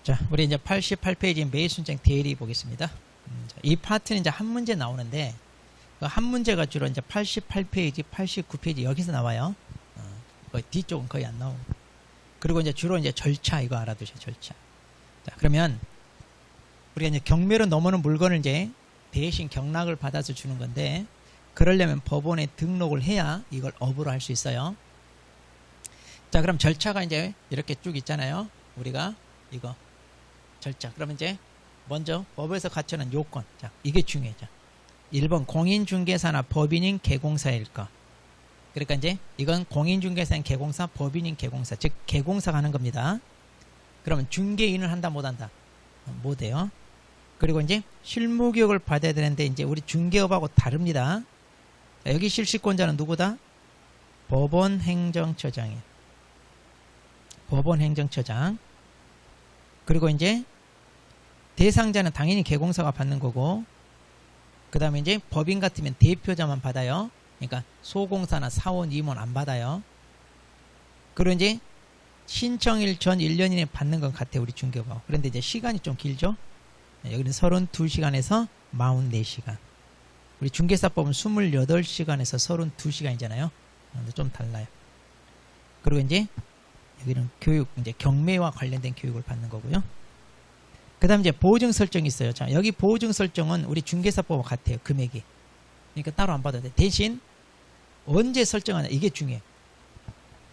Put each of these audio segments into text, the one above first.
자, 우리 이제 88페이지 매입순증 대리 보겠습니다. 자, 이 파트는 이제 한 문제 나오는데, 그 한 문제가 주로 이제 88페이지, 89페이지 여기서 나와요. 거의 뒤쪽은 거의 안 나오고. 그리고 이제 주로 이제 절차, 이거 알아두세요, 절차. 자, 그러면, 우리가 이제 경매로 넘어오는 물건을 이제 대신 경락을 받아서 주는 건데, 그러려면 법원에 등록을 해야 이걸 업으로 할 수 있어요. 자, 그럼 절차가 이제 이렇게 쭉 있잖아요. 우리가 이거 절차. 그러면 이제 먼저 법에서 갖춰놓은 요건. 자, 이게 중요하죠. 1번 공인중개사나 법인인 개공사일 거. 그러니까 이제 이건 공인중개사인 개공사, 법인인 개공사, 즉 개공사가 하는 겁니다. 그러면 중개인을 한다 못한다? 못해요. 그리고 이제 실무교육을 받아야 되는데 이제 우리 중개업하고 다릅니다. 자, 여기 실시권자는 누구다? 법원행정처장이에요. 법원행정처장. 그리고 이제 대상자는 당연히 개공사가 받는 거고, 그 다음에 이제 법인 같으면 대표자만 받아요. 그러니까 소공사나 사원, 임원 안 받아요. 그리고 이제 신청일 전 1년 이내에 받는 건 같아요, 우리 중개업하고. 그런데 이제 시간이 좀 길죠. 여기는 32시간에서 44시간. 우리 중개사법은 28시간에서 32시간이잖아요. 근데 좀 달라요. 그리고 이제 여기는 교육, 이제 경매와 관련된 교육을 받는 거고요. 그 다음 이제 보증 설정이 있어요. 자, 여기 보증 설정은 우리 중개사법과 같아요. 금액이. 그러니까 따로 안 받아도 돼. 대신 언제 설정하냐, 이게 중요해.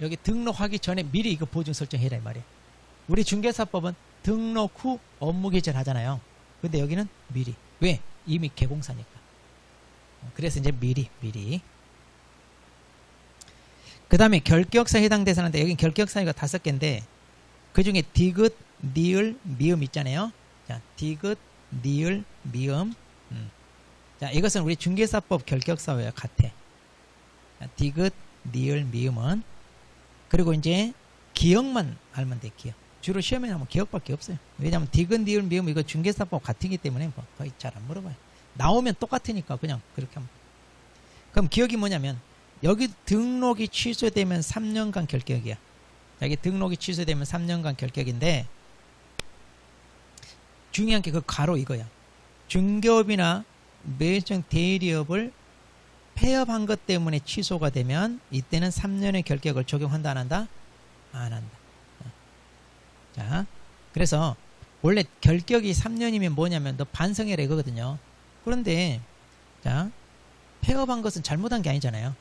여기 등록하기 전에 미리 이거 보증 설정해라 이 말이에요. 우리 중개사법은 등록 후 업무 개시를 하잖아요. 근데 여기는 미리. 왜? 이미 개공사니까. 그래서 이제 미리. 그 다음에 결격사 해당 대상인데, 여긴 결격사가 5개인데, 그 중에 디귿, 니을, 미음 있잖아요. 자, 디귿, 니을, 미음. 자, 이것은 우리 중개사법 결격사와 같아. 자, 디귿, 니을, 미음은. 그리고 이제 기억만 알면 돼, 기억. 주로 시험에 나오면 기억밖에 없어요. 왜냐하면 디귿, 니을, 미음 이거 중개사법 같기 때문에 뭐 거의 잘 안 물어봐요. 나오면 똑같으니까 그냥 그렇게 하면. 그럼 기억이 뭐냐면, 여기 등록이 취소되면 3년간 결격이야. 여기 등록이 취소되면 3년간 결격인데, 중요한 게 그 가로 이거야. 중개업이나 매입증 대리업을 폐업한 것 때문에 취소가 되면 이때는 3년의 결격을 적용한다 안 한다? 안 한다. 자, 그래서 원래 결격이 3년이면 뭐냐면 너 반성해라 이거거든요. 그런데 자, 폐업한 것은 잘못한 게 아니잖아요.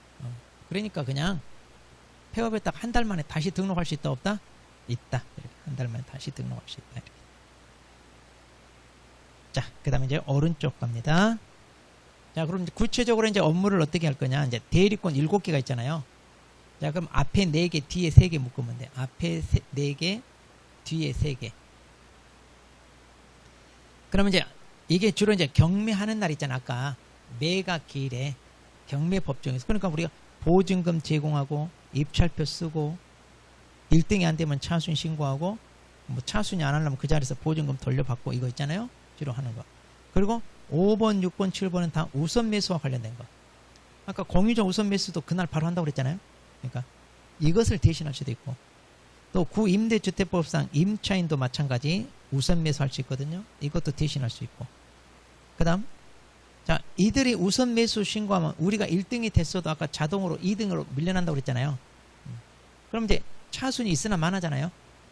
그러니까 그냥 폐업에 딱 한 달 만에 다시 등록할 수 있다 없다? 있다. 한 달 만에 다시 등록할 수 있다. 이렇게. 자, 그 다음에 이제 오른쪽 갑니다. 자, 그럼 이제 구체적으로 이제 업무를 어떻게 할 거냐? 이제 대리권 7개가 있잖아요. 자, 그럼 앞에 4개, 뒤에 3개 묶으면 돼. 앞에 4개, 뒤에 3개. 그러면 이제 이게 주로 이제 경매하는 날 있잖아. 아까 매가 기일에 경매 법정에서. 그러니까 우리가 보증금 제공하고 입찰표 쓰고 1등이 안 되면 차순 신고하고 뭐 차순이 안 하려면 그 자리에서 보증금 돌려받고 이거 있잖아요. 주로 하는 거. 그리고 5번, 6번, 7번은 다 우선 매수와 관련된 거. 아까 공유적 우선 매수도 그날 바로 한다고 그랬잖아요. 그러니까 이것을 대신할 수도 있고, 또 구임대주택법상 임차인도 마찬가지 우선 매수할 수 있거든요. 이것도 대신할 수 있고. 그 다음, 자, 이들이 우선 매수 신고하면 우리가 1등이 됐어도 아까 자동으로 2등으로 밀려난다고 그랬잖아요. 그럼 이제 차순이 있으나 마나잖아요.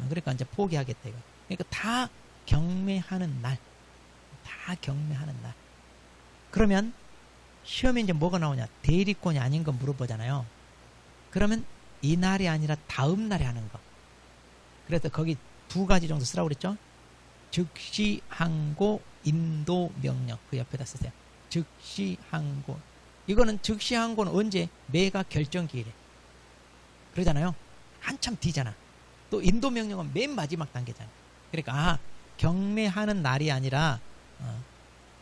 그러니까 이제 포기하겠다 이거. 그러니까 다 경매하는 날. 다 경매하는 날. 그러면 시험에 이제 뭐가 나오냐? 대리권이 아닌 거 물어보잖아요. 그러면 이 날이 아니라 다음 날에 하는 거. 그래서 거기 2가지 정도 쓰라고 그랬죠? 즉시 항고, 인도 명령. 그 옆에다 쓰세요. 즉시 항고. 이거는 즉시 항고는 언제? 매가 결정 기일에. 그러잖아요. 한참 뒤잖아. 또 인도 명령은 맨 마지막 단계잖아. 그러니까 경매하는 날이 아니라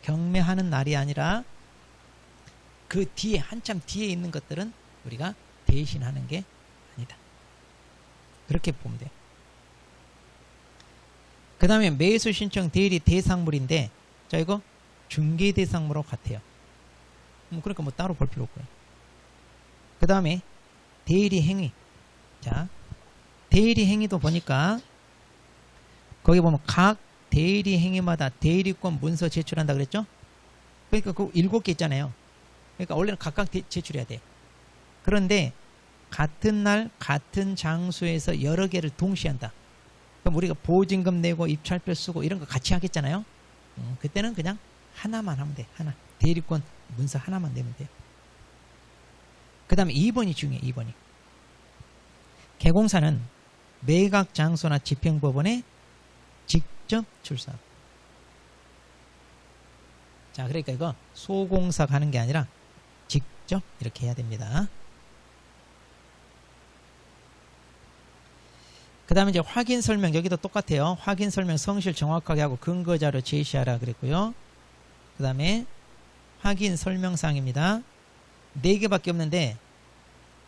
경매하는 날이 아니라 그 뒤에 한참 뒤에 있는 것들은 우리가 대신하는 게 아니다. 그렇게 보면 돼요. 그 다음에 매수 신청 대리 대상물인데, 자, 이거 중개 대상물하고 같아요. 그러니까 뭐 따로 볼 필요 없고요. 그 다음에 대리 행위. 자, 대리 행위도 보니까 거기 보면 각 대리 행위마다 대리권 문서 제출한다 그랬죠? 그러니까 그 7개 있잖아요. 그러니까 원래는 각각 제출해야 돼. 그런데 같은 날 같은 장소에서 여러 개를 동시에 한다. 그럼 우리가 보증금 내고 입찰표 쓰고 이런 거 같이 하겠잖아요. 그때는 그냥 하나만 하면 돼. 하나. 대리권 문서 하나만 내면 돼요. 그 다음에 2번이 중요해. 2번이. 개공사는 매각 장소나 집행법원에 직접 출석하고. 자, 그러니까 이거 소공사 가는 게 아니라 직접 이렇게 해야 됩니다. 그 다음에 이제 확인 설명, 여기도 똑같아요. 확인 설명 성실 정확하게 하고 근거자료 제시하라 그랬고요. 그 다음에 확인 설명사항입니다. 4개밖에 없는데,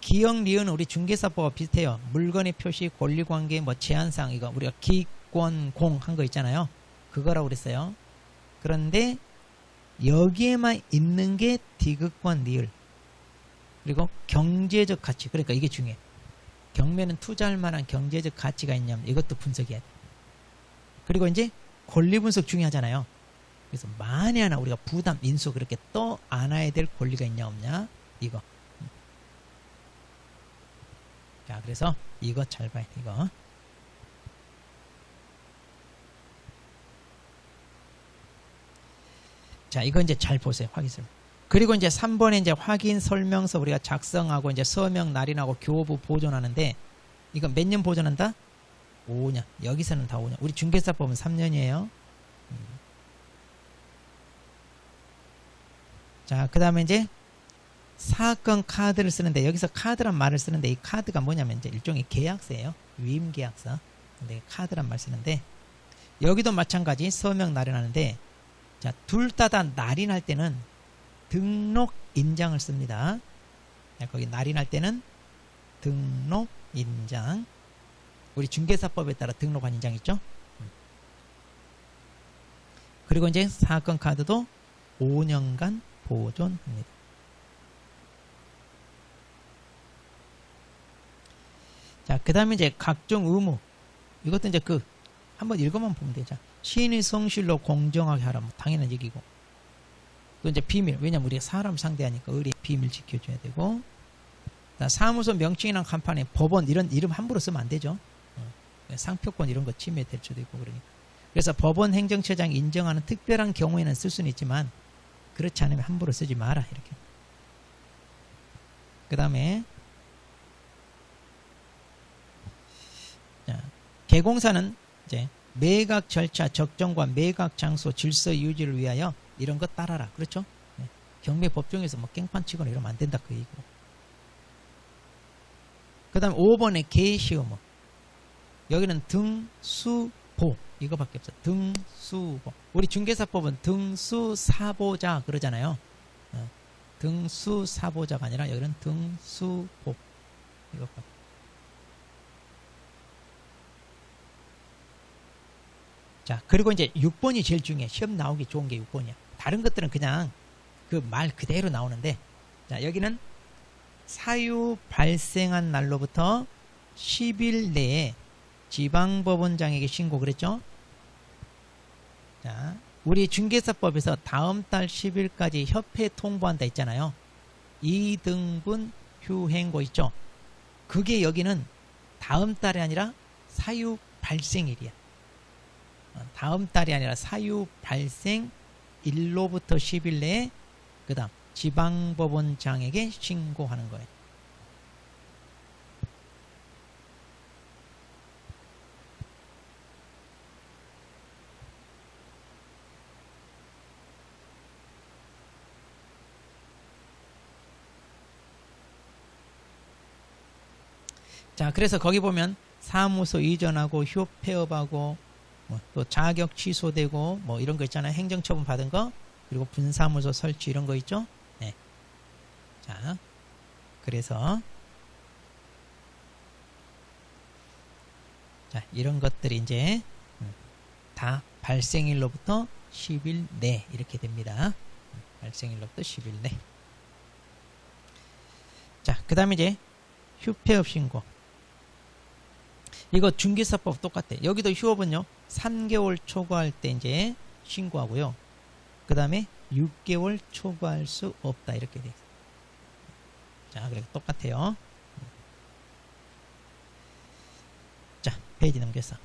기역, 리은은 우리 중개사법과 비슷해요. 물건의 표시, 권리관계, 뭐 제한사항, 이거 우리가 기권, 공 한 거 있잖아요. 그거라고 그랬어요. 그런데 여기에만 있는 게 디귿권, 리을. 그리고 경제적 가치. 그러니까 이게 중요해. 경매는 투자할 만한 경제적 가치가 있냐면 이것도 분석해야 돼. 그리고 이제 권리 분석 중요하잖아요. 그래서 만에 하나 우리가 부담, 인수 그렇게 떠 안아야 될 권리가 있냐 없냐 이거. 자, 그래서 이거 잘 봐야 돼. 이거. 자, 이거 이제 잘 보세요. 확인 설명. 그리고 이제 3번에 이제 확인 설명서 우리가 작성하고 이제 서명 날인하고 교부 보존하는데, 이거 몇 년 보존한다? 5년. 여기서는 다 5년. 우리 중개사법은 3년이에요. 자, 그 다음에 이제 사건 카드를 쓰는데, 여기서 카드란 말을 쓰는데, 이 카드가 뭐냐면 이제 일종의 계약서예요. 위임 계약서. 근데 카드란 말 쓰는데, 여기도 마찬가지 서명 날인하는데, 자, 둘 다 날인할 때는 등록 인장을 씁니다. 자, 거기 날인할 때는 등록 인장. 우리 중개사법에 따라 등록한 인장 있죠? 그리고 이제 사건 카드도 5년간 보존합니다. 자, 그 다음에 이제 각종 의무. 이것도 이제 한번 읽어만 보면 되죠. 시인의 성실로 공정하게 하라. 뭐 당연한 얘기고. 또 이제 비밀. 왜냐면 우리가 사람 상대하니까 의리 비밀 지켜줘야 되고. 사무소 명칭이랑 간판에 법원 이런 이름 함부로 쓰면 안 되죠. 상표권 이런 거 침해될 수도 있고 그러니까. 그래서 법원 행정처장이 인정하는 특별한 경우에는 쓸 수는 있지만 그렇지 않으면 함부로 쓰지 마라. 이렇게. 그 다음에 개공사는 이제 매각 절차 적정과 매각 장소 질서 유지를 위하여 이런 거 따라라. 그렇죠? 경매 법정에서 뭐 깽판 치거나 이러면 안 된다. 그 얘기고. 그 다음 5번에 개시 의무. 여기는 등수보. 이거밖에 없어. 등수보. 우리 중개사법은 등수사보자 그러잖아요. 등수사보자가 아니라 여기는 등수보. 이거밖에. 자, 그리고 이제 6번이 제일 중요해. 시험 나오기 좋은 게 6번이야. 다른 것들은 그냥 그 말 그대로 나오는데, 자, 여기는 사유 발생한 날로부터 10일 내에 지방법원장에게 신고 그랬죠? 자, 우리 중개사법에서 다음 달 10일까지 협회 통보한다 했잖아요. 2등분 휴행고 있죠? 그게 여기는 다음 달이 아니라 사유 발생일이야. 다음 달이 아니라 사유 발생 일로부터 10일 내에 그 다음 지방법원장에게 신고하는 거예요. 자, 그래서 거기 보면 사무소 이전하고 휴폐업하고 또 자격 취소되고 뭐 이런 거 있잖아요. 행정처분 받은 거, 그리고 분사무소 설치 이런 거 있죠. 네. 자, 그래서 자, 이런 것들이 이제 다 발생일로부터 10일 내 이렇게 됩니다. 발생일로부터 10일 내. 자, 그 다음에 이제 휴폐업 신고. 이거 중개사법 똑같아. 여기도 휴업은요, 3개월 초과할 때 이제 신고하고요. 그 다음에 6개월 초과할 수 없다. 이렇게 돼 있어요. 자, 그래 똑같아요. 자, 페이지 넘겼어.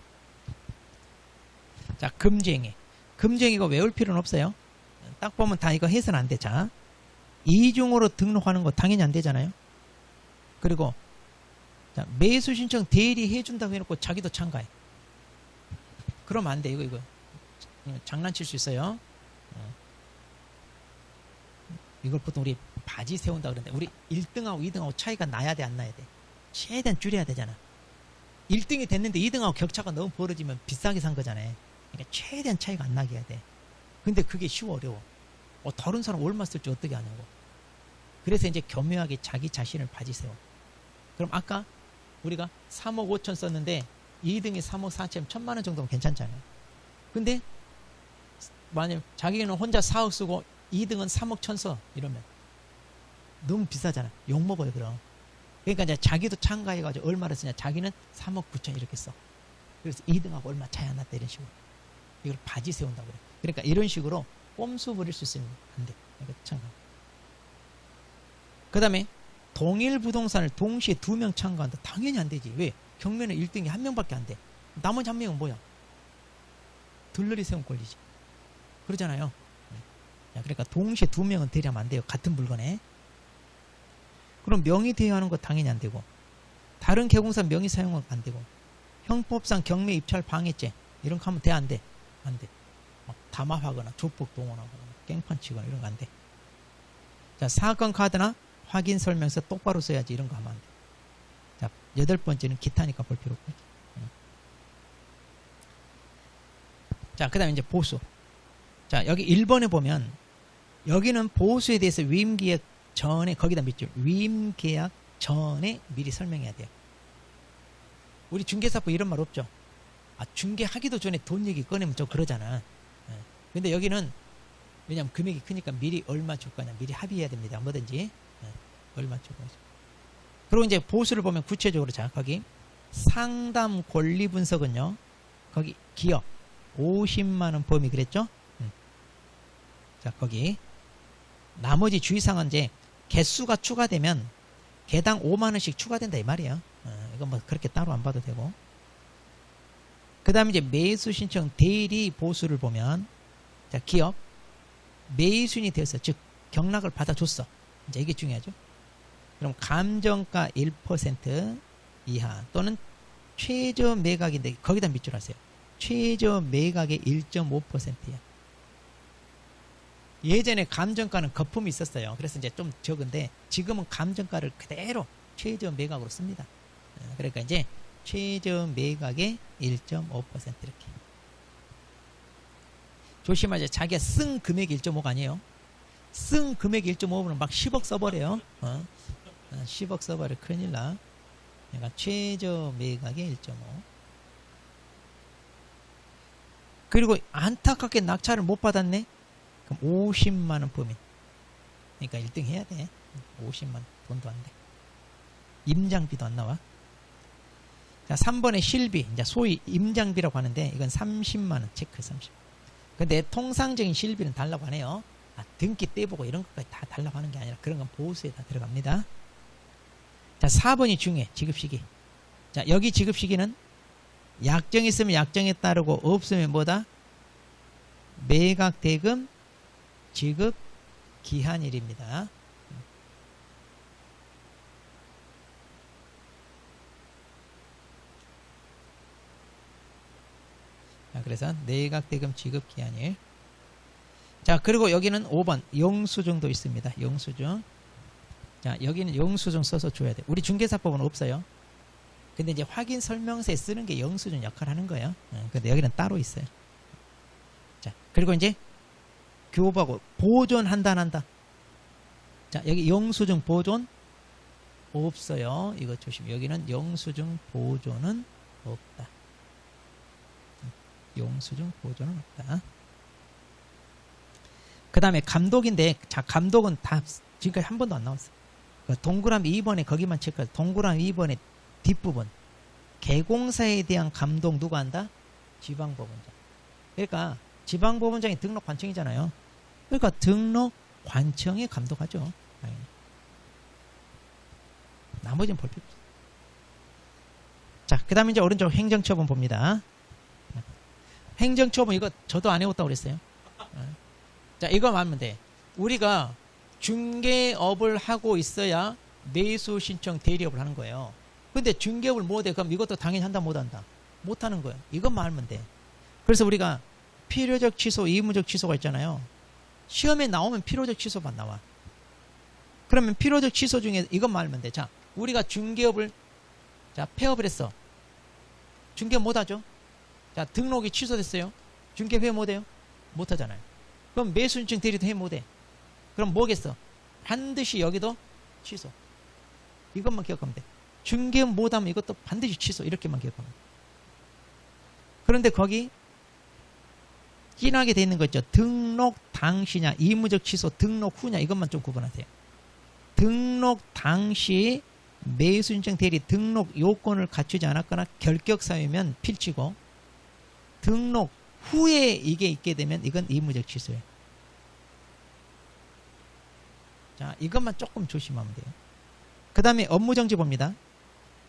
자, 금지행위. 금지행위가 외울 필요는 없어요. 딱 보면 다 이거 해서는 안 돼. 자, 이중으로 등록하는 거 당연히 안 되잖아요. 그리고 자, 매수 신청 대리 해준다고 해놓고 자기도 참가해. 그러면 안 돼. 이거 장난칠 수 있어요. 이걸 보통 우리 바지 세운다 그러는데, 우리 1등하고 2등하고 차이가 나야 돼, 안 나야 돼? 최대한 줄여야 되잖아. 1등이 됐는데 2등하고 격차가 너무 벌어지면 비싸게 산 거잖아요. 그러니까 최대한 차이가 안 나게 해야 돼. 근데 그게 쉬워, 어려워. 다른 사람 얼마 쓸지 어떻게 하냐고. 그래서 이제 교묘하게 자기 자신을 바지 세워. 그럼 아까 우리가 3억 5천 썼는데 2등이 3억 4천 1,000만 원 정도면 괜찮잖아요. 근데 만약 자기는 혼자 4억 쓰고 2등은 3억 1천 써 이러면 너무 비싸잖아. 욕먹어요. 그럼. 그러니까 이제 자기도 참가해가지고 얼마를 쓰냐. 자기는 3억 9천 이렇게 써. 그래서 2등하고 얼마 차이 안 났다, 이런 식으로. 이걸 바지 세운다고 그래. 그러니까 이런 식으로 꼼수 부릴 수 있으면 안 돼. 그러니까 참가. 그 다음에 동일 부동산을 동시에 2명 참가한다. 당연히 안 되지. 왜? 경매는 1등이 1명밖에 안 돼. 나머지 1명은 뭐야? 들러리 세운 권리지. 그러잖아요. 그러니까 동시에 2명은 대리하면 안 돼요. 같은 물건에. 그럼 명의 대여하는 거 당연히 안 되고, 다른 개공사 명의 사용은 안 되고, 형법상 경매 입찰 방해죄 이런 거 하면 돼, 안 돼? 안 돼. 담합하거나 조폭 동원하거나 깽판 치거나 이런 거 안 돼. 자, 사건 카드나 확인 설명서 똑바로 써야지. 이런 거 하면 안 돼. 자, 8번째는 기타니까 볼 필요 없고. 자, 그 다음에 이제 보수. 자, 여기 1번에 보면 여기는 보수에 대해서 위임계약 전에, 거기다 밑줄, 위임계약 전에 미리 설명해야 돼요. 우리 중개사법 이런 말 없죠. 중개하기도 전에 돈 얘기 꺼내면 좀 그러잖아. 근데 여기는 왜냐면 금액이 크니까 미리 얼마 줄 거냐, 미리 합의해야 됩니다. 뭐든지. 얼마 줄 거냐. 그리고 이제 보수를 보면 구체적으로, 자, 거기 상담 권리 분석은요, 거기 기업 50만원 범위 그랬죠? 자, 거기 나머지 주의사항은 이제 개수가 추가되면 개당 5만원씩 추가된다 이 말이에요. 이건 뭐 그렇게 따로 안 봐도 되고. 그 다음에 이제 매수 신청 대리 보수를 보면, 자, 기업 매수인이 되었어. 즉 경락을 받아줬어. 이제 이게 중요하죠. 그럼 감정가 1% 이하 또는 최저 매각인데 거기다 밑줄 하세요. 최저 매각의 1.5%야. 예전에 감정가는 거품이 있었어요. 그래서 이제 좀 적은데 지금은 감정가를 그대로 최저 매각으로 씁니다. 그러니까 이제 최저 매각의 1.5% 이렇게. 조심하세요. 자기가 쓴 금액이 1.5가 아니에요. 쓴 금액이 1.5면 막 10억 써버려요. 10억 써버려. 큰일 나. 그러니까 최저 매각의 1.5. 그리고 안타깝게 낙찰을 못 받았네. 그럼 50만원 범위. 그러니까 1등 해야 돼. 50만원. 돈도 안 돼. 임장비도 안 나와. 자, 3번에 실비. 이제 소위 임장비라고 하는데 이건 30만원 체크 30. 근데 통상적인 실비는 달라고 하네요. 등기 떼보고 이런 것까지 다 달라고 하는 게 아니라 그런 건 보수에 다 들어갑니다. 자, 4번이 중요해. 지급시기. 자, 여기 지급시기는 약정이 있으면 약정에 따르고 없으면 뭐다? 매각 대금 지급 기한일입니다. 자, 그래서 매각 대금 지급 기한일. 자, 그리고 여기는 5번 영수증도 있습니다. 영수증. 자, 여기는 영수증 써서 줘야 돼. 우리 중개사법은 없어요. 근데 이제 확인 설명서에 쓰는 게 영수증 역할을 하는 거예요. 근데 여기는 따로 있어요. 자, 그리고 이제 교부하고 보존한다 안 한다. 자, 여기 영수증 보존 없어요. 이거 조심. 여기는 영수증 보존은 없다. 영수증 보존은 없다. 그 다음에 감독인데, 자, 감독은 다 지금까지 한 번도 안 나왔어. 동그라미 2번에 거기만 체크해서 동그라미 2번에 뒷부분 개공사에 대한 감독 누가 한다? 지방법원장. 그러니까 지방법원장이 등록관청이잖아요. 그러니까 등록관청이 감독하죠. 당연히. 나머지는 볼 필요 없어요. 자, 그 다음에 이제 오른쪽 행정처분 봅니다. 행정처분 이거 저도 안 해왔다고 그랬어요. 자, 이거 하면 돼. 우리가 중개업을 하고 있어야 매수 신청 대리업을 하는 거예요. 근데 중개업을 못해. 그럼 이것도 당연히 한다 못한다? 못하는 거예요. 이것만 알면 돼. 그래서 우리가 필요적 취소, 의무적 취소가 있잖아요. 시험에 나오면 필요적 취소만 나와. 그러면 필요적 취소 중에 이것만 알면 돼. 자, 우리가 중개업을 자 폐업을 했어. 중개업 못하죠. 자, 등록이 취소됐어요. 중개업 회 못해요? 못하잖아요. 그럼 매수 신청 대리도 해 못해. 그럼 뭐겠어? 반드시 여기도 취소. 이것만 기억하면 돼. 중개업 못하면 이것도 반드시 취소. 이렇게만 기억하면 돼. 그런데 거기 진하게 돼 있는 거 있죠. 등록 당시냐, 의무적 취소, 등록 후냐, 이것만 좀 구분하세요. 등록 당시 매수 신청 대리 등록 요건을 갖추지 않았거나 결격 사유면 필치고, 등록 후에 이게 있게 되면 이건 의무적 취소예요. 자, 이것만 조금 조심하면 돼요. 그 다음에 업무정지 봅니다.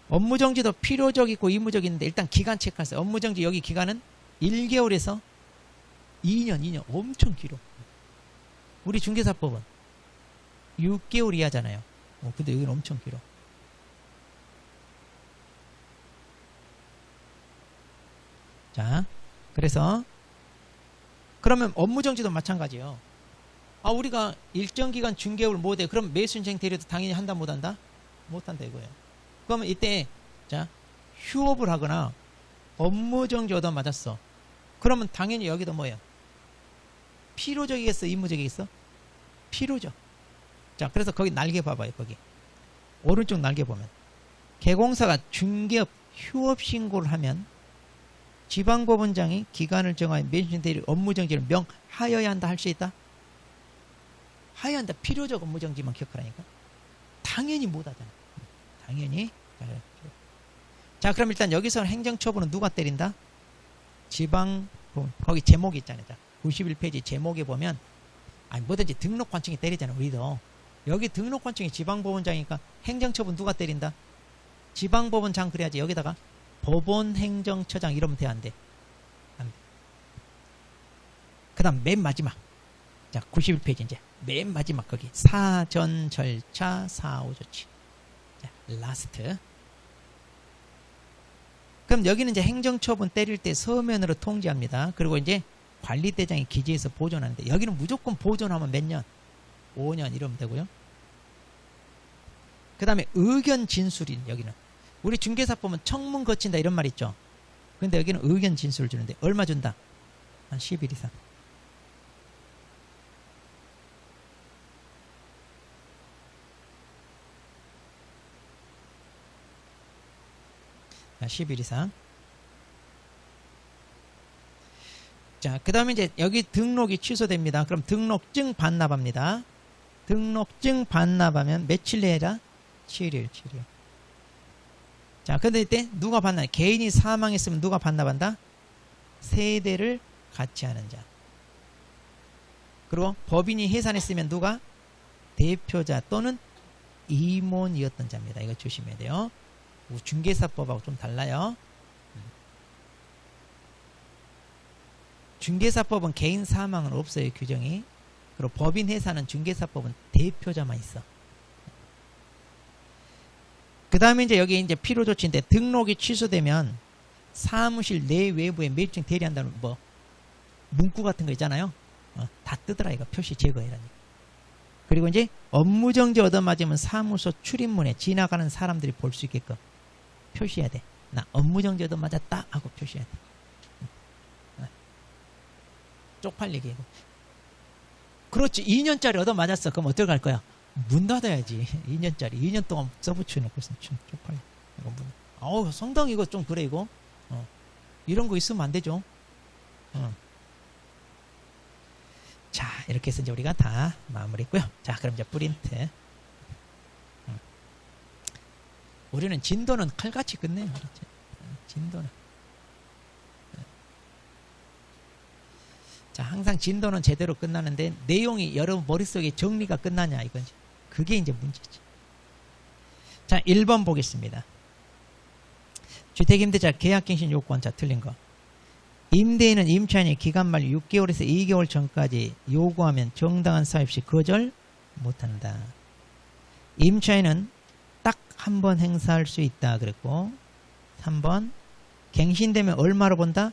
업무정지도 필요적 있고 의무적 있는데 일단 기간 체크하세요. 업무정지 여기 기간은 1개월에서 2년 엄청 길어. 우리 중개사법은 6개월 이하잖아요. 근데 여기는 엄청 길어. 자, 그래서 그러면 업무정지도 마찬가지예요. 아, 우리가 일정 기간 중개업을 못해. 그럼 매수 신청 대리도 당연히 한다 못한다? 못한다 이거예요. 그러면 이때 자 휴업을 하거나 업무정지 얻어 맞았어. 그러면 당연히 여기도 뭐예요? 필요적이겠어? 의무적이겠어? 필요적. 자, 그래서 거기 날개 봐봐요. 거기 오른쪽 날개 보면 개공사가 중개업 휴업 신고를 하면 지방법원장이 기간을 정하여 매수 신청 대리 업무정지를 명하여야 한다 할 수 있다? 하여야 한다. 필요적 업무정지만 기억하라니까. 당연히 못하잖아. 당연히. 자, 그럼 일단 여기서 행정처분은 누가 때린다? 지방법원. 거기 제목이 있잖아요. 자, 91페이지 제목에 보면 뭐든지 등록관청이 때리잖아. 우리도 여기 등록관청이 지방법원장이니까 행정처분 누가 때린다? 지방법원장. 그래야지. 여기다가 법원행정처장 이러면 돼? 안 돼? 안 돼. 그 다음 맨 마지막 자 91페이지 이제 맨 마지막 거기 사전 절차 사후 조치. 자, 라스트. 그럼 여기는 이제 행정처분 때릴 때 서면으로 통지합니다. 그리고 이제 관리대장이 기재해서 보존하는데 여기는 무조건 보존하면 몇 년? 5년 이러면 되고요. 그 다음에 의견 진술인 여기는 우리 중개사법은 청문 거친다 이런 말 있죠. 근데 여기는 의견 진술을 주는데 얼마 준다? 한 10일 이상. 자, 10일 이상. 자, 그 다음에 이제 여기 등록이 취소됩니다. 그럼 등록증 반납합니다. 등록증 반납하면 며칠 내라? 7일. 자, 근데 이때 누가 반납? 개인이 사망했으면 누가 반납한다? 세대를 같이 하는 자. 그리고 법인이 해산했으면 누가? 대표자 또는 임원이었던 자입니다. 이거 조심해야 돼요. 중개사법하고 좀 달라요. 중개사법은 개인 사망은 없어요. 규정이. 그리고 법인 해산은 중개사법은 대표자만 있어. 그 다음에 이제 여기 이제 필요조치인데 등록이 취소되면 사무실 내 외부에 매입증 대리한다는 뭐 문구 같은 거 있잖아요. 다 뜨더라 이거 표시 제거해라니까. 그리고 이제 업무정지 얻어맞으면 사무소 출입문에 지나가는 사람들이 볼 수 있게끔 표시해야 돼. 나 업무정지 얻어맞았다 하고 표시해야 돼. 쪽팔리게. 그렇지. 2년짜리 얻어맞았어. 그럼 어떻게 할 거야? 문 닫아야지. 2년짜리. 2년 동안 써붙여놓고 있어. 쪽팔려. 이거 문. 아우, 상당히 이거 좀 그래, 이거. 이런 거 있으면 안 되죠. 자, 이렇게 해서 이제 우리가 다 마무리했고요. 자, 그럼 이제 프린트. 우리는 진도는 칼같이 끝내요. 그렇지? 진도는. 자, 항상 진도는 제대로 끝나는데 내용이 여러분 머릿속에 정리가 끝나냐 이거지. 그게 이제 문제지. 자, 1번 보겠습니다. 주택임대차 계약갱신 요건. 자, 틀린 거. 임대인은 임차인이 기간 만료 6개월에서 2개월 전까지 요구하면 정당한 사유 없이 거절 못한다. 임차인은 딱 한 번 행사할 수 있다 그랬고, 3번 갱신되면 얼마로 본다?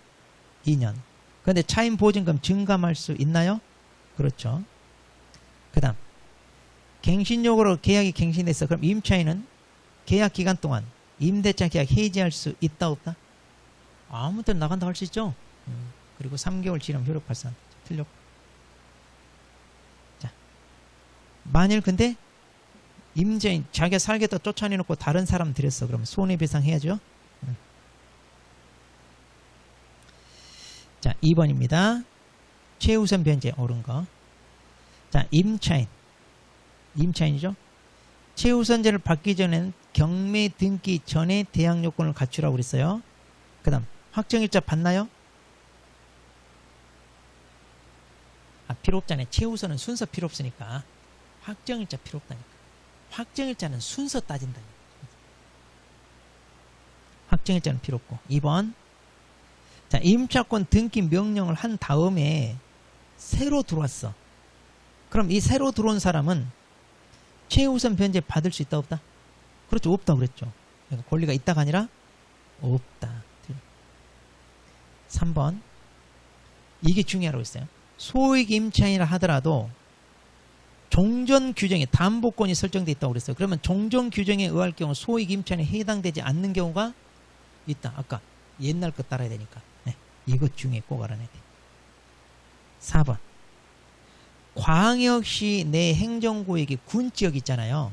2년. 그런데 차임 보증금 증감할 수 있나요? 그렇죠. 그 다음 갱신요구로 계약이 갱신됐어. 그럼 임차인은 계약 기간 동안 임대차 계약 해지할 수 있다 없다? 아무 때나 나간다 할 수 있죠. 그리고 3개월 지나면 효력 발산. 틀렸고. 자, 만일 근데 임대인 자기가 살겠다 쫓아내놓고 다른 사람 들였어. 그러면 손해배상 해야죠. 자, 2번입니다. 최우선 변제 옳은 거. 자, 임차인이죠. 최우선제를 받기 전에는 경매 등기 전에 대항 요건을 갖추라고 그랬어요. 그 다음 확정일자 받나요? 필요 없잖아요. 최우선은 순서 필요 없으니까 확정일자 필요 없다니까. 확정일자는 순서 따진다니까. 확정일자는 필요 없고. 2번 자, 임차권 등기 명령을 한 다음에 새로 들어왔어. 그럼 이 새로 들어온 사람은 최우선 변제 받을 수 있다 없다? 그렇죠. 없다 그랬죠. 그러니까 권리가 있다가 아니라 없다. 3번 이게 중요하다고 했어요. 소액 임차인이라 하더라도 종전 규정에 담보권이 설정되어 있다고 그랬어요. 그러면 종전 규정에 의할 경우 소액 임차인에 해당되지 않는 경우가 있다. 아까 옛날 거 따라야 되니까. 네. 이것 중에 꼭 알아내야 돼. 4번 광역시 내 행정구역이 군지역 있잖아요.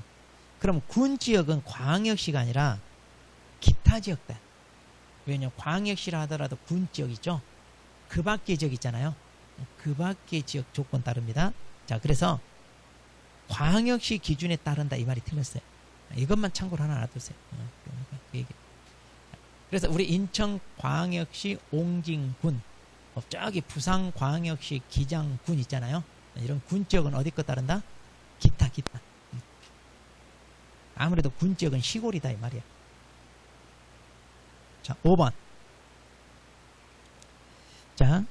그럼 군지역은 광역시가 아니라 기타 지역다. 왜냐면 광역시라 하더라도 군지역 있죠. 그 밖의 지역 있잖아요. 그 밖의 지역 조건 따릅니다. 자, 그래서 광역시 기준에 따른다 이 말이 틀렸어요. 이것만 참고로 하나 알아두세요. 그래서 우리 인천광역시 옹진군, 저기 부산광역시 기장군 있잖아요. 이런 군지역은 어디 거 따른다? 기타. 아무래도 군지역은 시골이다 이 말이야. 자, 5번. 자,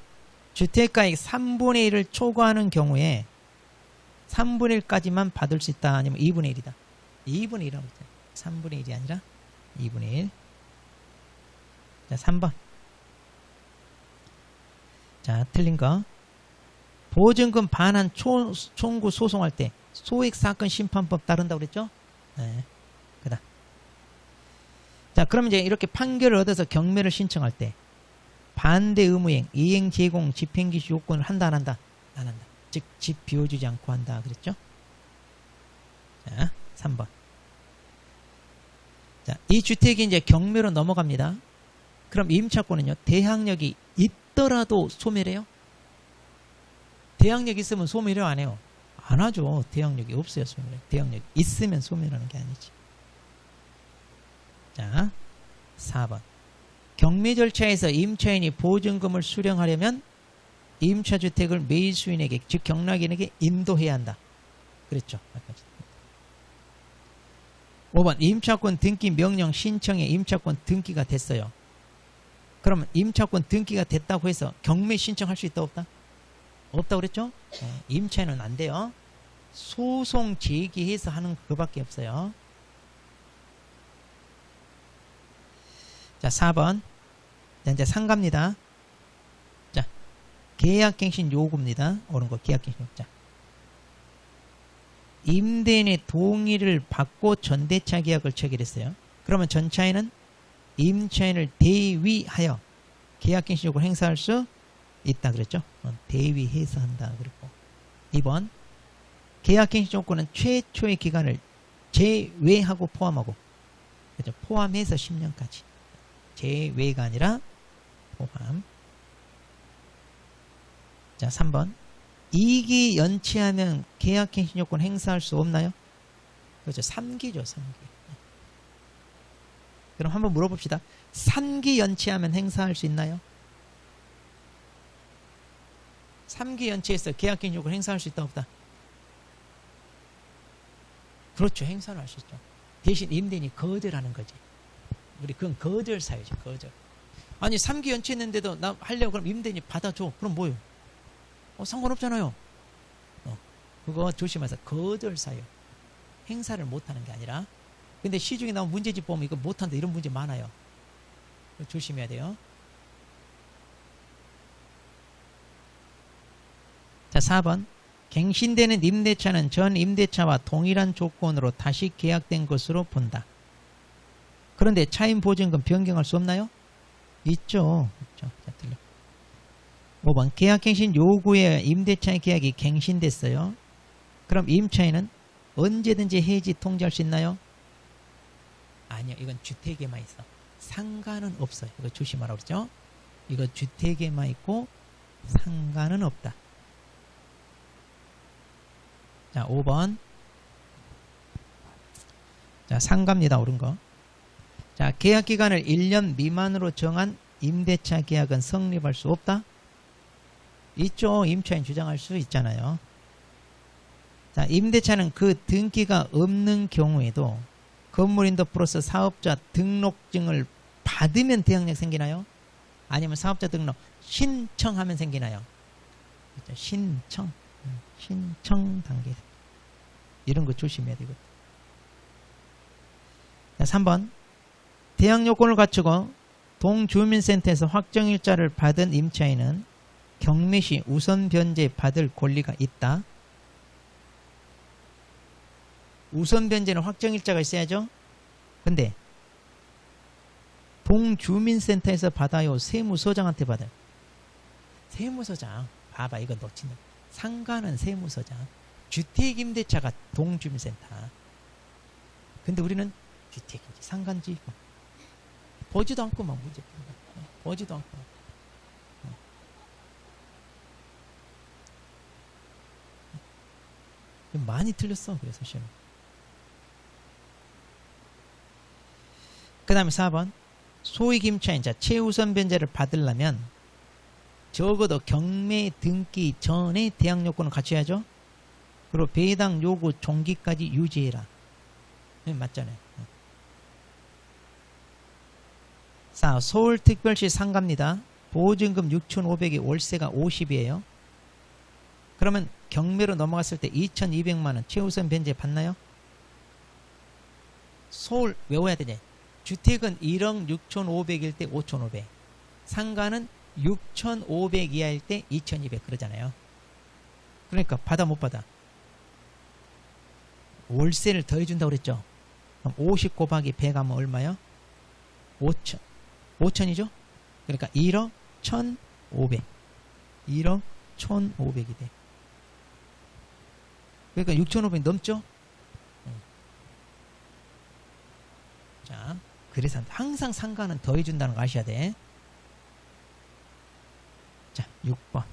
주택가액 3분의 1을 초과하는 경우에 3분의 1까지만 받을 수 있다. 아니면 2분의 1이다. 2분의 1이라고 했잖아요. 3분의 1이 아니라 2분의 1. 자, 3번. 자, 틀린 거. 보증금 반환 청구 소송할 때 소액사건 심판법 따른다고 그랬죠? 네. 그다음. 자, 그럼 이제 이렇게 판결을 얻어서 경매를 신청할 때 반대 의무행, 이행 제공, 집행기시 요건을 한다 안 한다? 안 한다. 즉, 집 비워주지 않고 한다 그랬죠? 자, 3번. 자, 이 주택이 이제 경매로 넘어갑니다. 그럼 임차권은요, 대항력이 있더라도 소멸해요? 대항력 있으면 소멸을 안 해요? 안 하죠. 대항력이 없어야 소멸해요. 대항력이 있으면 소멸하는 게 아니지. 자, 4번. 경매 절차에서 임차인이 보증금을 수령하려면 임차주택을 매수인에게, 즉 경락인에게 인도해야 한다. 그랬죠. 5번. 임차권 등기 명령 신청에 임차권 등기가 됐어요. 그러면 임차권 등기가 됐다고 해서 경매 신청할 수 있다 없다? 없다고 그랬죠? 네, 임차인은 안 돼요. 소송 제기해서 하는 그거밖에 없어요. 자, 4번. 자, 이제 상가입니다. 자, 계약갱신 요구입니다. 옳은 거 계약갱신 요구. 자, 임대인의 동의를 받고 전대차 계약을 체결했어요. 그러면 전차인은 임차인을 대위하여 계약갱신 요구를 행사할 수 있다 그랬죠? 대위해서 한다 그랬고. 2번. 계약갱신 요건은 최초의 기간을 제외하고 포함하고. 그렇죠? 포함해서 10년까지. 제외가 아니라 포함. 자, 3번. 2기 연체하면 계약갱신 요건 행사할 수 없나요? 그렇죠. 3기죠. 3기. 그럼 한번 물어봅시다. 3기 연체하면 행사할 수 있나요? 3기 연체해서 계약갱신 요구를 행사할 수 있다 없다? 그렇죠. 행사를 할 수 있죠. 대신 임대인이 거절하는 거지. 우리 그건 거절 사유지. 거절. 아니 3기 연체했는데도 나 하려고 그럼 임대인이 받아줘. 그럼 뭐요? 상관없잖아요. 그거 조심하세요. 거절 사유. 행사를 못하는 게 아니라. 근데 시중에 나온 문제집 보면 이거 못한다 이런 문제 많아요. 조심해야 돼요. 자, 4번. 갱신되는 임대차는 전 임대차와 동일한 조건으로 다시 계약된 것으로 본다. 그런데 차임 보증금 변경할 수 없나요? 있죠. 있죠. 자, 틀려. 5번. 계약갱신 요구에 임대차의 계약이 갱신됐어요. 그럼 임차인은 언제든지 해지 통지할 수 있나요? 아니요. 이건 주택에만 있어. 상관은 없어요. 이거 조심하라고 그랬죠? 이거 주택에만 있고 상관은 없다. 자, 5번. 자, 상가입니다. 옳은 거. 자, 계약 기간을 1년 미만으로 정한 임대차 계약은 성립할 수 없다? 있죠. 임차인 주장할 수 있잖아요. 자, 임대차는 그 등기가 없는 경우에도 건물인도 플러스 사업자 등록증을 받으면 대항력 생기나요? 아니면 사업자 등록 신청하면 생기나요? 그렇죠? 신청 단계. 이런 거 조심해야 되거든. 자, 3번. 대항 요건을 갖추고 동주민센터에서 확정일자를 받은 임차인은 경매 시 우선 변제 받을 권리가 있다. 우선 변제는 확정일자가 있어야죠. 근데 동주민센터에서 받아요? 세무서장한테 받아요? 세무서장. 봐봐, 이거 놓치는. 상가는 세무서장. 주택임대차가 동주민센터. 근데 우리는 주택인지 상가인지 보지도 않고 막 문제 푸는 거야. 보지도 않고. 많이 틀렸어. 그래서 시험. 그 다음에 4번. 소위 임차인자 최우선 변제를 받으려면 적어도 경매 등기 전에 대항 요건을 갖춰야죠. 그리고 배당 요구 종기까지 유지해라. 맞잖아요. 4. 서울특별시 상가입니다. 보증금 6,500에 월세가 50이에요. 그러면 경매로 넘어갔을 때 2,200만원 최우선 변제 받나요? 서울 외워야 되냐? 주택은 1억 6,500일 때 5,500. 상가는 6,500 이하일 때 2,200 그러잖아요. 그러니까 받아 못 받아? 월세를 더해준다고 그랬죠. 그럼 50 곱하기 100 하면 얼마요? 5천. 5천이죠? 그러니까 1억 1,500. 1억 1,500이 돼. 그러니까 6,500 넘죠? 자, 그래서 항상 상가는 더해준다는 거 아셔야 돼. 자, 6번.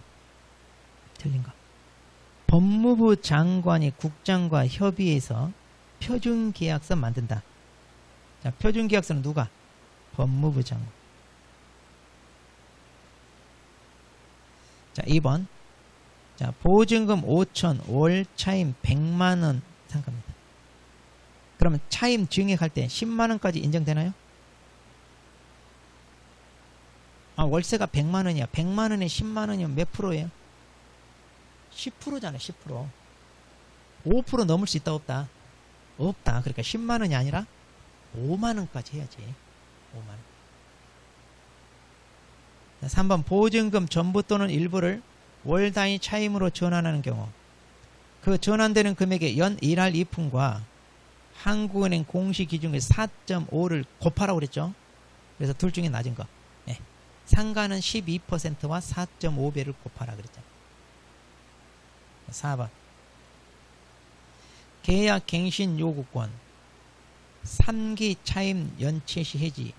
틀린 거. 법무부 장관이 국장과 협의해서 표준계약서 만든다. 자, 표준계약서는 누가? 법무부 장관. 자, 2번. 자, 보증금 5천, 월 차임 100만원 상가입니다. 그러면 차임 증액할 때 10만원까지 인정되나요? 월세가 100만원이야. 100만원에 10만원이면 몇 프로예요? 10%잖아요. 10%. 5% 넘을 수 있다 없다? 없다. 그러니까 10만원이 아니라 5만원까지 해야지. 5만원. 3번. 보증금 전부 또는 일부를 월 단위 차임으로 전환하는 경우 그 전환되는 금액의 연 일할 이품과 한국은행 공시 기준의 4.5를 곱하라고 그랬죠. 그래서 둘 중에 낮은 거. 네. 상가는 12%와 4.5배를 곱하라 그랬잖아요. 4번. 계약 갱신 요구권 3기 차임 연체 시 해지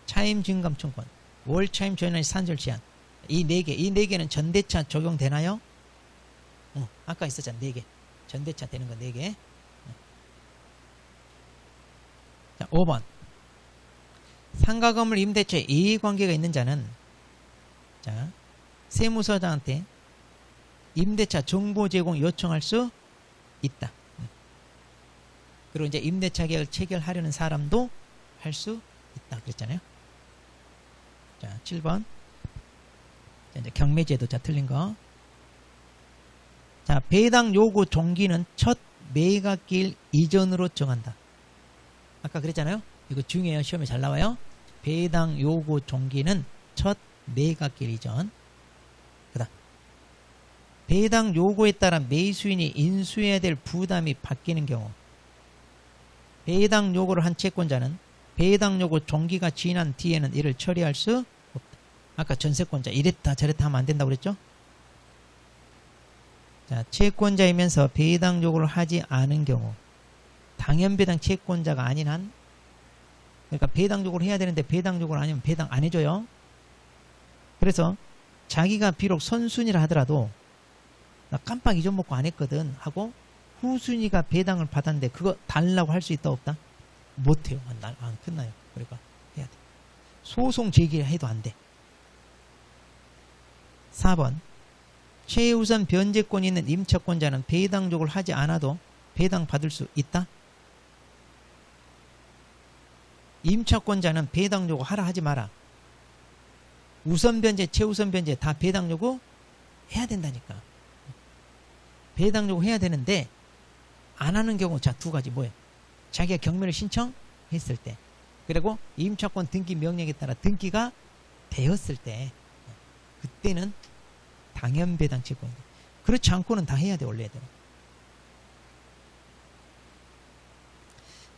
차임 증감 청권 월 차임 전환 산절 제한 이 4개. 이 4개는 전대차 적용되나요? 아까 있었잖아. 4개. 전대차 되는 거 4개. 자, 5번. 상가 건물 임대차에 이해관계가 있는 자는 자, 세무서장한테 임대차 정보 제공 요청할 수 있다. 그리고 이제 임대차 계약을 체결하려는 사람도 할 수 있다. 그랬잖아요. 자, 7번. 자, 이제 경매제도 자, 틀린 거. 자, 배당 요구 종기는 첫 매각기일 이전으로 정한다. 아까 그랬잖아요. 이거 중요해요. 시험에 잘 나와요. 배당 요구 종기는 첫 매각기일 이전. 그다음 배당 요구에 따라 매수인이 인수해야 될 부담이 바뀌는 경우 배당 요구를 한 채권자는 배당 요구 종기가 지난 뒤에는 이를 처리할 수 없다. 아까 전세권자 이랬다 저랬다 하면 안 된다고 그랬죠? 자, 채권자이면서 배당 요구를 하지 않은 경우 당연배당 채권자가 아닌 한 그러니까 배당 요구를 해야 되는데 배당 요구를 아니면 배당 안 해줘요. 그래서 자기가 비록 선순위라 하더라도 나 깜빡 잊어먹고 안 했거든 하고 후순위가 배당을 받았는데 그거 달라고 할 수 있다 없다? 못해요. 안 끝나요. 그러니까 해야 돼. 소송 제기해도 안 돼. 4번 최우선 변제권이 있는 임차권자는 배당 요구를 하지 않아도 배당 받을 수 있다? 임차권자는 배당 요구 하라 하지 마라. 우선 변제, 최우선 변제 다 배당 요구 해야 된다니까. 배당 요구 해야 되는데 안 하는 경우 자, 두 가지 뭐예요? 자기가 경매를 신청했을 때 그리고 임차권 등기 명령에 따라 등기가 되었을 때 그때는 당연 배당 채권인데 그렇지 않고는 다 해야 돼 원래대로.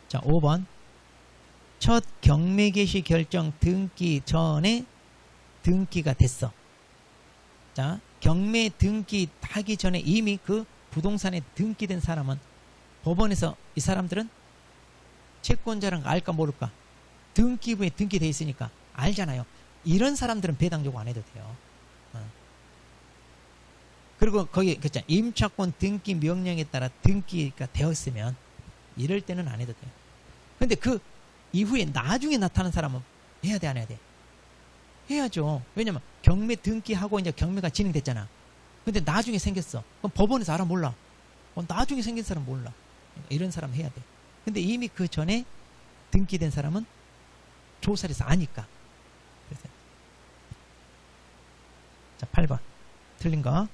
자, 5번 첫 경매 개시 결정 등기 전에 등기가 됐어. 자, 경매 등기 하기 전에 이미 그 부동산에 등기된 사람은 법원에서 이 사람들은 채권자랑 알까 모를까 등기부에 등기돼 있으니까 알잖아요. 이런 사람들은 배당 요구 안 해도 돼요. 그리고 거기 그렇잖아. 임차권 등기 명령에 따라 등기가 되었으면 이럴 때는 안 해도 돼요. 근데 그 이후에 나중에 나타난 사람은 해야 돼 안 해야 돼? 해야죠. 왜냐면 경매 등기하고 이제 경매가 진행됐잖아. 근데 나중에 생겼어. 그럼 법원에서 알아 몰라? 나중에 생긴 사람 몰라. 이런 사람 해야 돼. 근데 이미 그 전에 등기된 사람은 조사를 해서 아니까. 그래서. 자, 8번. 틀린 거.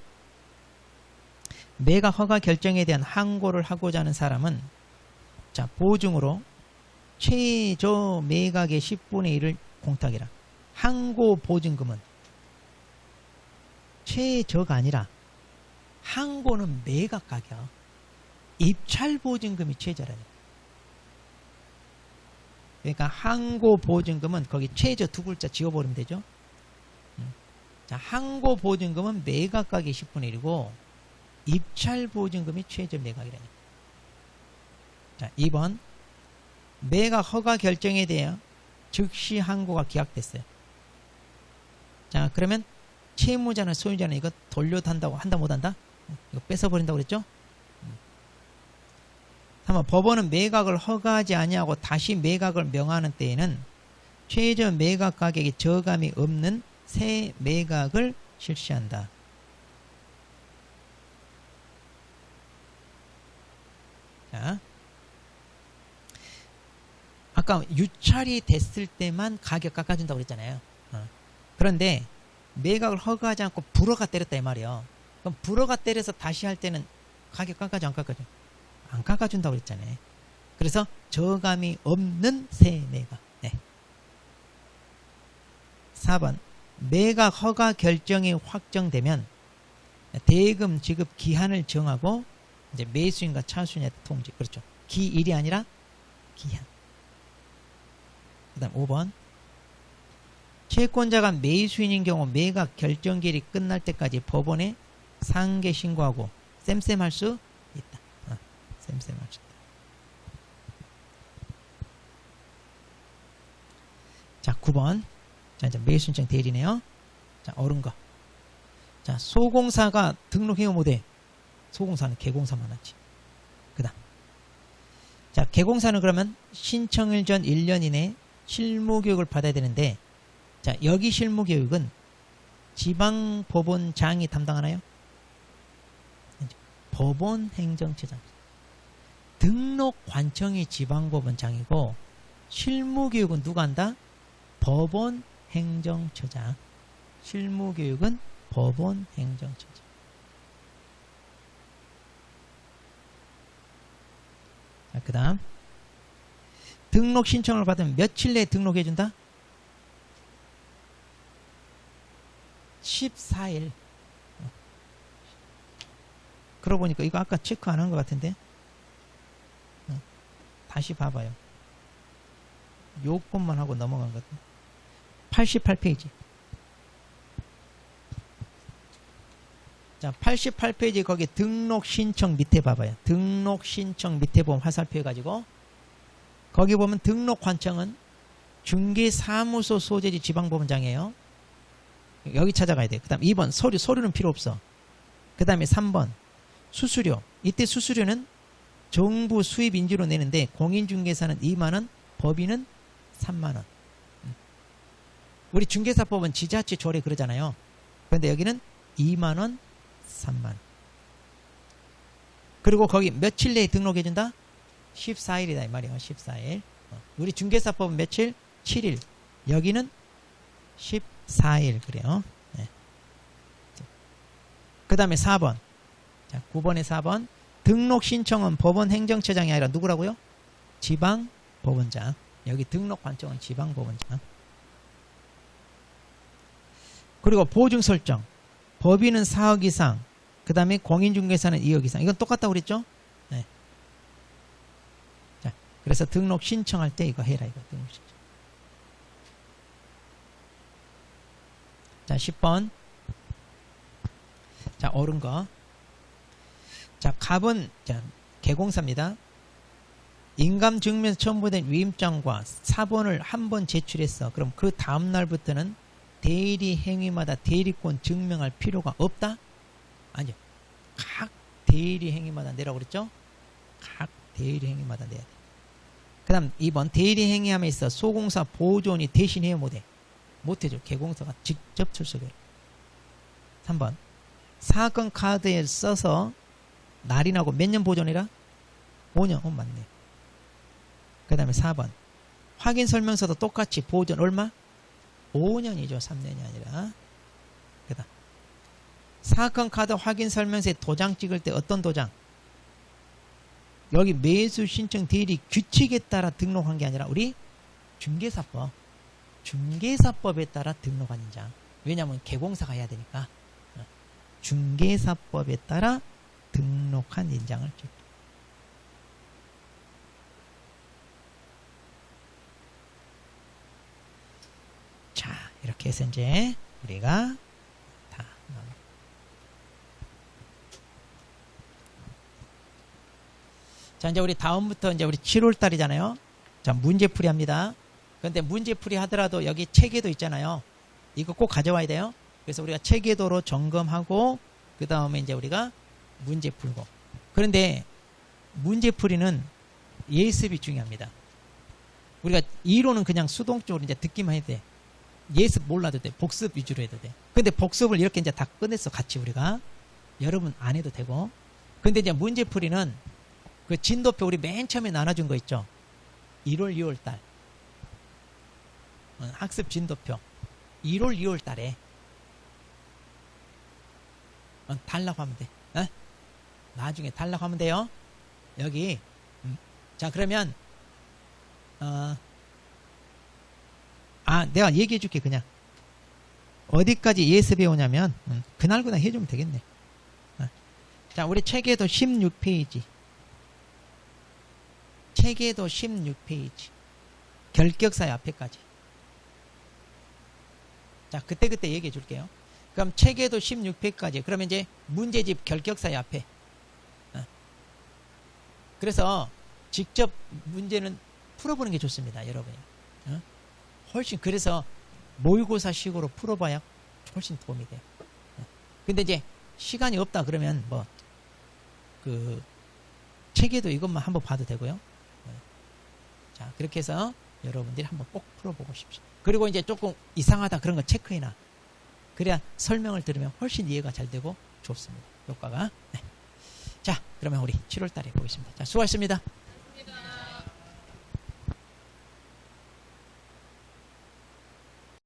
매각 허가 결정에 대한 항고를 하고자 하는 사람은 자, 보증으로 최저 매각의 10분의 1을 공탁이라. 항고 보증금은 최저가 아니라 항고는 매각 가격, 입찰 보증금이 최저라니. 그러니까 항고 보증금은 거기 최저 두 글자 지워버리면 되죠. 자, 항고 보증금은 매각 가격 10분의 1이고 입찰 보증금이 최저 매각이라니. 자, 2번 매각 허가 결정에 대해 즉시 항고가 기각됐어요. 자, 그러면 채무자나 소유자는 이거 돌려단다고 한다 못한다? 이거 뺏어버린다고 그랬죠? 3번 법원은 매각을 허가하지 아니하고 다시 매각을 명하는 때에는 최저 매각 가격이 저감이 없는 새 매각을 실시한다. 자, 아까 유찰이 됐을 때만 가격 깎아준다고 그랬잖아요. 그런데 매각을 허가하지 않고 불허가 때렸다 이 말이에요. 그럼 불허가 때려서 다시 할 때는 가격 깎아줘 안 깎아줘? 안 깎아준다고 그랬잖아요. 그래서 저감이 없는 새 매각. 네. 4번 매각 허가 결정이 확정되면 대금 지급 기한을 정하고 이제 매수인과 차수인의 통지. 그렇죠. 기일이 아니라 기한. 그 다음 5번 채권자가 매수인인 경우 매각 결정기일이 끝날 때까지 법원에 상계 신고하고 쌤쌤할 수 있다. 쌤쌤할 수 있다. 자, 9번. 자, 이제 매수신청 대리네요. 자, 옳은 거. 자, 소공사가 등록해요 못해? 소공사는 개공사만 하지. 그 다음. 자, 개공사는 그러면 신청일 전 1년 이내 실무교육을 받아야 되는데, 자, 여기 실무교육은 지방법원장이 담당하나요? 법원행정처장. 등록관청이 지방법원장이고 실무교육은 누가 한다? 법원행정처장. 실무교육은 법원행정처장. 자, 그 다음 등록 신청을 받으면 며칠 내에 등록해준다? 14일. 그러고 보니까 이거 아까 체크 안 한 것 같은데, 다시 봐봐요. 요것만 하고 넘어간 것 같아요. 88페이지. 자, 88페이지 거기 등록 신청 밑에 봐봐요. 등록 신청 밑에 보면 화살표 해가지고 거기 보면 등록 관청은 중개사무소 소재지 지방법원장이에요. 여기 찾아가야 돼. 그 다음 2번 서류는 필요 없어. 그 다음에 3번 수수료. 이때 수수료는 정부 수입 인지로 내는데 공인중개사는 2만원, 법인은 3만원. 우리 중개사법은 지자체 조례 그러잖아요. 그런데 여기는 2만원, 3만원. 그리고 거기 며칠 내에 등록해준다? 14일이다 이 말이야. 14일. 우리 중개사법은 며칠? 7일. 여기는 14일 그래요. 네. 그 다음에 4번. 자, 9번에 4번. 등록 신청은 법원 행정처장이 아니라 누구라고요? 지방법원장. 여기 등록 관청은 지방법원장. 그리고 보증 설정. 법인은 4억 이상. 그 다음에 공인중개사는 2억 이상. 이건 똑같다고 그랬죠? 네. 자, 그래서 등록 신청할 때 이거 해라. 이거 등록 신청. 자, 10번. 자, 옳은 거. 자, 갑은, 자, 개공사입니다. 인감증명서 첨부된 위임장과 사본을 한 번 제출했어. 그럼 그 다음날부터는 대리 행위마다 대리권 증명할 필요가 없다? 아니요. 각 대리 행위마다 내라고 그랬죠? 각 대리 행위마다 내야 돼. 그 다음 2번 대리 행위함에 있어 소공사 보존이 대신해야 못해. 못해줘. 개공사가 직접 출석해. 3번 사건 카드에 써서 날인하고 몇 년 보존해라? 5년. 맞네. 그 다음에 4번 확인 설명서도 똑같이 보존 얼마? 5년이죠. 3년이 아니라. 그 다음 사건 카드 확인 설명서에 도장 찍을 때 어떤 도장? 여기 매수 신청 대리 규칙에 따라 등록한 게 아니라 우리 중개사법에 따라 등록한 인장. 왜냐하면 개공사가 해야 되니까. 중개사법에 따라 등록한 인장을 찍. 자, 이렇게 해서 이제 우리가 다 자, 이제 우리 다음부터 이제 우리 7월 달이잖아요. 자, 문제풀이 합니다. 그런데 문제풀이 하더라도 여기 체계도 있잖아요. 이거 꼭 가져와야 돼요. 그래서 우리가 체계도로 점검하고 그 다음에 이제 우리가 문제 풀고. 그런데 문제풀이는 예습이 중요합니다. 우리가 이론은 그냥 수동적으로 이제 듣기만 해도 돼. 예습 몰라도 돼. 복습 위주로 해도 돼. 근데 복습을 이렇게 이제 다 끝냈어. 같이 우리가. 여러분 안 해도 되고. 근데 이제 문제풀이는 그 진도표 우리 맨 처음에 나눠준 거 있죠. 1월, 2월 달. 학습 진도표. 1월, 2월 달에 달라고 하면 돼. 나중에 달라고 하면 돼요. 여기. 자, 그러면 내가 얘기해 줄게. 그냥 어디까지 예습해 오냐면 그날 그냥 해주면 되겠네. 자, 우리 책에도 16페이지. 책에도 16페이지. 결격사의 앞에까지. 자, 그때 얘기해 줄게요. 그럼 책에도 16페이지까지. 그러면 이제 문제집 결격사의 앞에. 그래서 직접 문제는 풀어보는 게 좋습니다. 여러분이. 훨씬 그래서 모의고사식으로 풀어봐야 훨씬 도움이 돼요. 근데 이제 시간이 없다 그러면 뭐 그 책에도 이것만 한번 봐도 되고요. 자, 그렇게 해서 여러분들이 한번 꼭 풀어보고 싶습니다. 그리고 이제 조금 이상하다 그런 거 체크해놔. 그래야 설명을 들으면 훨씬 이해가 잘 되고 좋습니다. 효과가. 네. 자, 그러면 우리 7월 달에 보겠습니다. 자, 수고하셨습니다. 고맙습니다.